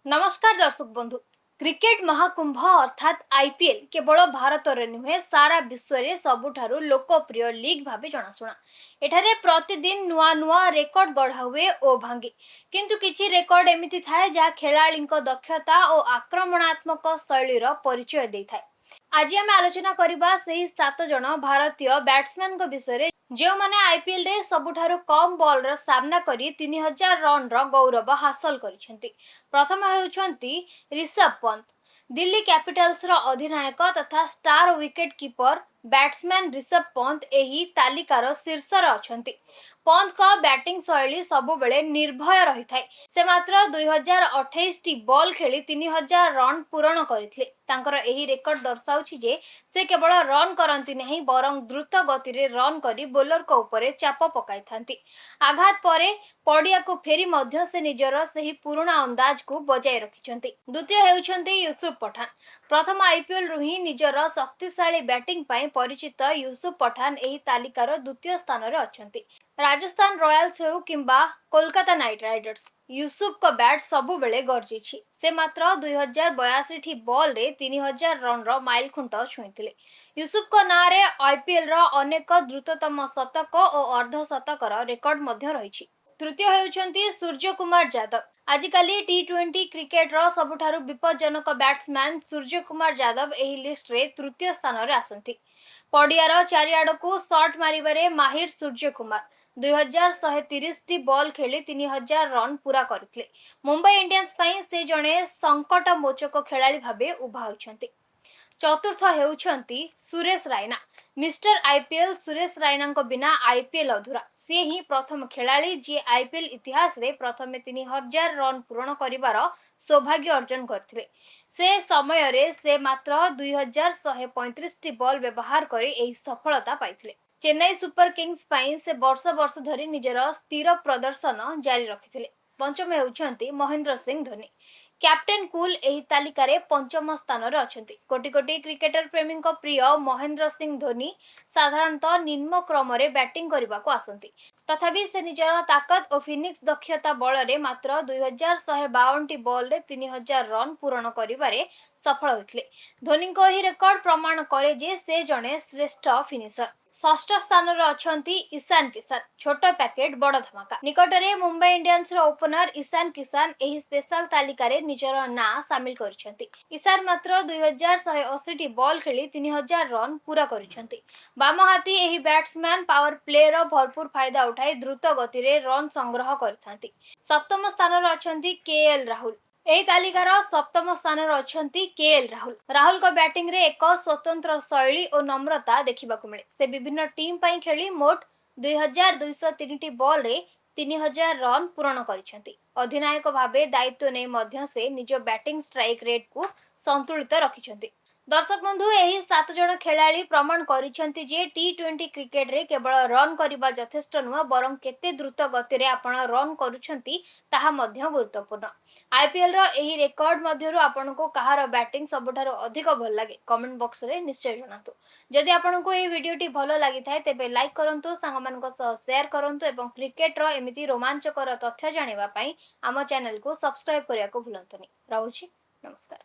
नमस्कार दर्शक बंधु। क्रिकेट महाकुंभ अर्थात आईपीएल केवल भारत नुहे सारा विश्व में सबुठारु लोकप्रिय लीग भाव जनाशुना। एठारे प्रतिदिन नुआ नुआ रेकर्ड गढ़ा हुए और भांगे, किंतु किछि रेकर्ड एमिति थाए जहाँ खेलाड़ी दक्षता और आक्रमणात्मक शैलीर परिचय दे थाए। आज आम आलोचना करबा सेही 7 जन भारतीय बैट्समैन विषय जो माने आईपीएल रे सबुठारु कम बॉल रो सामना करी 3000 रन रो गौरव हासिल करिसेंती। प्रथम हेउछंती ऋषभ पंत, दिल्ली कैपिटल्स रो अधिनायक तथा star wicket keeper batsman Rishabh Pant एही तालिकार शीर्षर अछंती। पंत का बैटिंग शैली सबुबेले निर्भय रही थाए। से मात्र 2028 टी बॉल खेली 3000 रन पूरण करथिले। तांकर एही रेकर्ड दर्शाउछि जे से केवल रन करंती नहीं बरं द्रुत गति रे रन करी बोलर को ऊपर चाप पकाई थांती। आघात परे पड़िया को फेरी मध्य से निजर सही पुराना अंदाज को बजाय रखिछंती। द्वितीय हेउछंती यूसुफ पठान। प्रथम आईपीएल रु ही निजर शक्तिशाली बैटिंग पाई परिचित यूसुफ पठान एही तालिकार द्वितीय स्थान रे अछंती। राजस्थान रॉयल्स हो किंबा कोलकाता नाइट राइडर्स, यूसुफ को बैट सबु बेले गर्जिछि। से मात्र 2082 बॉल रे 3000 रन रो माइल खुंट छुईथिले। यूसुफ को ना रे आईपीएल रो अनेक द्रुततम शतक और अर्धशतक रेकर्ड मध्य रहिछि। तृतीय हेउछंती सूर्य कुमार यादव। आजिकाली टी20 क्रिकेट रो सबुठारु विपज्जनक बैट्समैन सूर्य कुमार यादव एही लिस्ट रे तृतीय स्थान रे आसंती। पड़ियार चारिआड़ को शॉट मारिबारे माहिर सूर्य कुमार 2130 टी बॉल खेली 3000 रन पूरा करथिले। मुंबई इंडियंस पई से जणे संकट मोचक खेलाड़ी भाबे उभा होइछंती। चतुर्थ हेउछंती सुरेश रायना। मिस्टर आईपीएल सुरेश रायना को बिना आईपीएल अधूरा। से ही प्रथम खेलाड़ी जे आईपीएल इतिहास रे प्रथमे 3000 रन पूरण करिवार सौभाग्य अर्जन करथिले। से समय रे से मात्र 2135 टी बॉल व्यवहार करे एही सफलता पाइथिले। चेन्नई सुपर किंग्स पई से वर्ष वर्ष धरी निजर स्थिर प्रदर्शन जारी रखिथिले। पंचम हेउछंती महेंद्र सिंह धोनी। कैप्टेन कूल एही तालिकारे पंचम स्थान रे अछंती। कोटी कोटी क्रिकेटर प्रेमी प्रिय महेंद्र सिंह धोनी साधारणतः निम्न क्रम रे बैटिंग करबा को आसंती। तथापि से निजर ताकत और फिनिक्स दक्षता बल रे मात्र 2152 टी बॉल रे 3000 रन पूरण करिवारे सफल होइथिले। धोनी को ही रेकर्ड प्रमाण करे जे से जणे श्रेष्ठ फिनिशर। षष्ठ स्थान रे अछंती ईशान किशन। छोट पैकेट बड़ धमाका। निकटरे मुंबई इंडियंस रो ओपनर ईशान किशन एही स्पेशल तालिकारे निजर ना शामिल करिसेंती। ईशान मात्र 2180 टी बॉल खेली 3000 रन पूरा करिसेंती। बामहाती एही बैट्समैन पावर प्ले रो भरपूर फायदा उठाई द्रुत गति रे रन संग्रह करथांती। सप्तम स्थान रे अछंती केएल राहुल। एही तालिकार सप्तम स्थान रे अछंती केएल राहुल। राहुल को बैटिंग रे एक स्वतंत्र शैली और नम्रता देखिबा को मिले। से विभिन्न टीम पई खेली मोट 2203 टी बॉल रे 3000 रन पूर्ण करिसेंती। अधिनायक भाबे दायित्व नै मध्य से निज बैटिंग स्ट्राइक रेट को संतुलित रखिसेंती। दर्शक बंधु एही 7 जन खेलाड़ी प्रमाण करिसेंती जे टी20 क्रिकेट रे केवल रन करिबा यथेष्ट नुह बरं केते द्रुत गति रे आपण रन करूछंती ताहा मध्य गुरुत्वपूर्ण। आईपीएल रो एही रेकॉर्ड मध्यरु आपनको कहार बैटिंग सबठारो अधिक भल लागे कमेंट बॉक्स रे निश्चय जणातु। जदि आपनको एही वीडियोटी भलो लागि थाए तेबे लाइक करंतु, सांग मानको सह शेयर करंतु एवं क्रिकेट रो एमिति रोमांचकर तथ्य जानिबा पई आम चैनल को सब्सक्राइब करिया को भूलंतुनी। रहउछि, नमस्कार।